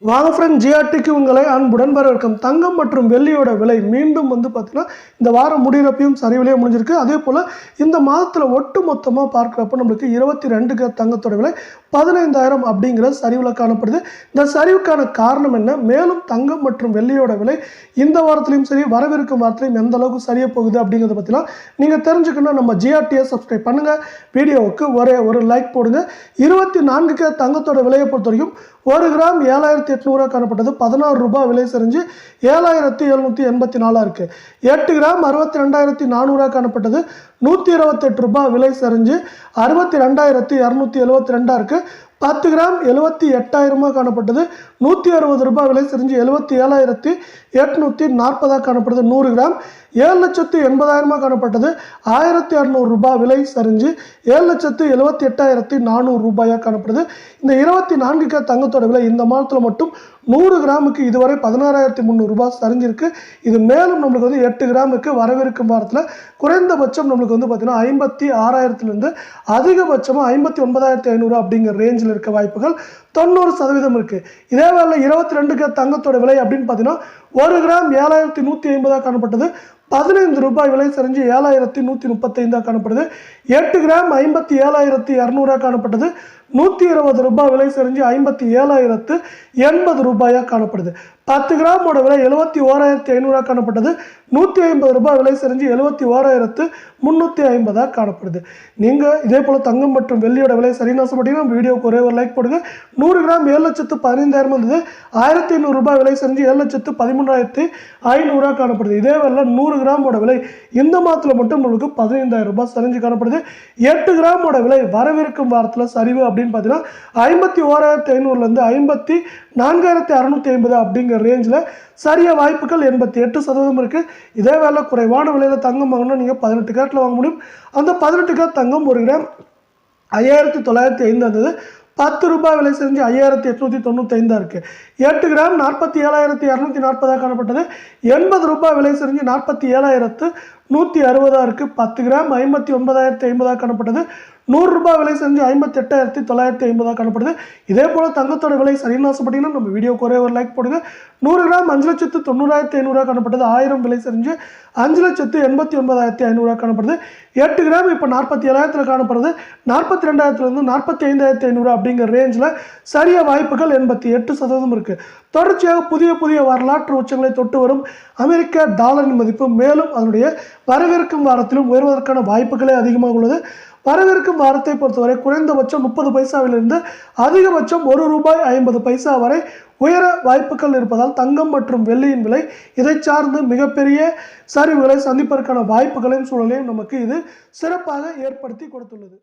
வாங்க ஃப்ரெண்ட், ஜிஆர்டிக்கு உங்களை அன்புடன் வரவேற்கும். தங்கம் மற்றும் வெள்ளியோட விலை மீண்டும் பார்த்தீங்கன்னா இந்த வாரம் முடிகிறப்பையும் சரிவிலையே முடிஞ்சிருக்கு. அதே போல் இந்த மாதத்தில் ஒட்டு மொத்தமாக பார்க்குறப்ப நம்மளுக்கு 22 கிராம் தங்கத்தோட விலை 15,000 அப்படிங்கிற சரிவில் காணப்படுது. இந்த சரிவுக்கான காரணம் என்ன, மேலும் தங்கம் மற்றும் வெள்ளியோட விலை இந்த வாரத்திலையும் சரி வரவிருக்கும் வாரத்திலையும் எந்த அளவுக்கு சரியாக போகுது அப்படிங்கிறத பற்றிலாம் நீங்கள் தெரிஞ்சுக்கணும். நம்ம ஜிஆர்டியை சப்ஸ்கிரைப் பண்ணுங்கள், வீடியோவுக்கு ஒரே ஒரு லைக் போடுங்க. 24 கிராம் தங்கத்தோட விலையை பொறுத்த வரைக்கும் 1 கிராம் 7,800 காணப்பட்டது. 16 ரூபாய் விலை சரிஞ்சு 7,784 இருக்கு. 8 கிராம் 62,400 காணப்பட்டது. 128 ரூபாய் விலை சரிஞ்சு 62,272 இருக்கு. 10 கிராம் 78,000 காணப்பட்டது. 160 ரூபாய் விலை சரிஞ்சு 77,840 காணப்படுது. 100 கிராம் 7,80,000 காணப்பட்டது. 1,600 ரூபாய் விலை சரிஞ்சு 7,78,400 ரூபாயாக காணப்படுது. இந்த 24 கிராம் தங்கத்தோட விலை இந்த மாதத்தில் மட்டும் 100 கிராமுக்கு இதுவரை 16,300 ரூபாய் சரிஞ்சிருக்கு. இது மேலும் நம்மளுக்கு 8 கிராமுக்கு வரவிருக்கும் வாரத்தில் குறைந்தபட்சம் நம்மளுக்கு பார்த்தீங்கன்னா 56,000 அதிகபட்சமாக 59,500 அப்படிங்கிற ரேஞ்சில் இருக்க வாய்ப்புகள் 90% இருக்கு. இதே வேலை 22 கிராம் தங்கத்தோட விலை அப்படின்னு பார்த்தீங்கன்னா 1 கிராம் 7,150 காணப்பட்டது. 15 ரூபாய் விலை சரிஞ்சு 7,135 காணப்படுது. 8 கிராம் 57,200 காணப்பட்டது. 120 ரூபாய் விலை சரிஞ்சு 57,080 ரூபாயாக காணப்படுது. 10 கிராமோட விலை 71,500 காணப்பட்டது. 150 ரூபாய் விலை சரிஞ்சு 71,350 காணப்படுது. நீங்கள் இதே போல் தங்கம் மற்றும் வெள்ளியோட விலை சரின்னு ஆசைப்பட்டீங்கன்னா நம்ம வீடியோக்கு ஒரே ஒரு லைக் போடுங்க. 100 கிராம் 7,15,000 இருந்தது. 1,500 ரூபாய் விலை சரிஞ்சு 7,13,500 காணப்படுது. இதே வேலை 100 கிராமோட விலை இந்த மாதத்தில் மட்டும் நம்மளுக்கு 15,000 ரூபாய் சரிஞ்சு காணப்படுது. 8 கிராமோட விலை வரவிருக்கும் வாரத்தில் சரிவு அப்படின்னு பார்த்தீங்கன்னா 51,500 54,650 அப்படிங்கிற ரேஞ்சில் சரிய வாய்ப்புகள் 88% இருக்குது. இதே வேலை குறைவான விலையில் தங்கம் வாங்கணும்னா நீங்கள் 18 கேரட்டில் வாங்க முடியும். அந்த 18 கேரட் தங்கம் 1 கிராம் 5,905 இருந்தது. 10 ரூபாய் விலை செஞ்சு 5,895 இருக்கு. 8 கிராம் 47,240 காணப்பட்டது. 80 ரூபாய் விலை செஞ்சு 47,160 இருக்கு. 10 கிராம் 59,050 காணப்பட்டது. 100 ரூபாய் விலை செஞ்சு 58,950 காணப்படுது. இதே போல் தங்கத்தோட விலை சரின்னு ஆசைப்பட்டீங்கன்னா நம்ம வீடியோக்கு ஒரே ஒரு லைக் போடுங்க. 100 கிராம் 5,90,500 காணப்பட்டது. 1000 விலை செஞ்சு 5,89,500 காணப்படுது. 8 கிராம் இப்போ 47,000 காணப்படுது. 42,000 45,500 அப்படிங்கிற ரேஞ்சில் சரிய வாய்ப்புகள் 88% இருக்கு. தொடர்ச்சியாக புதிய வரலாற்று உச்சங்களை தொட்டு வரும் அமெரிக்க டாலரின் மதிப்பு மேலும் அதனுடைய வரவிருக்கும் வாரத்திலும் உயர்வதற்கான வாய்ப்புகளே அதிகமாக உள்ளது. வரவிருக்கும் வாரத்தை பொறுத்தவரை குறைந்தபட்சம் 30 பைசாவிலிருந்து அதிகபட்சம் 1 ரூபாய் 50 பைசா வரை உயர வாய்ப்புகள் இருப்பதால் தங்கம் மற்றும் வெள்ளியின் விலை இதை சார்ந்து மிகப்பெரிய சரிவுகளை சந்திப்பதற்கான வாய்ப்புகளையும் சூழலையும் நமக்கு இது சிறப்பாக ஏற்படுத்தி கொடுத்துள்ளது.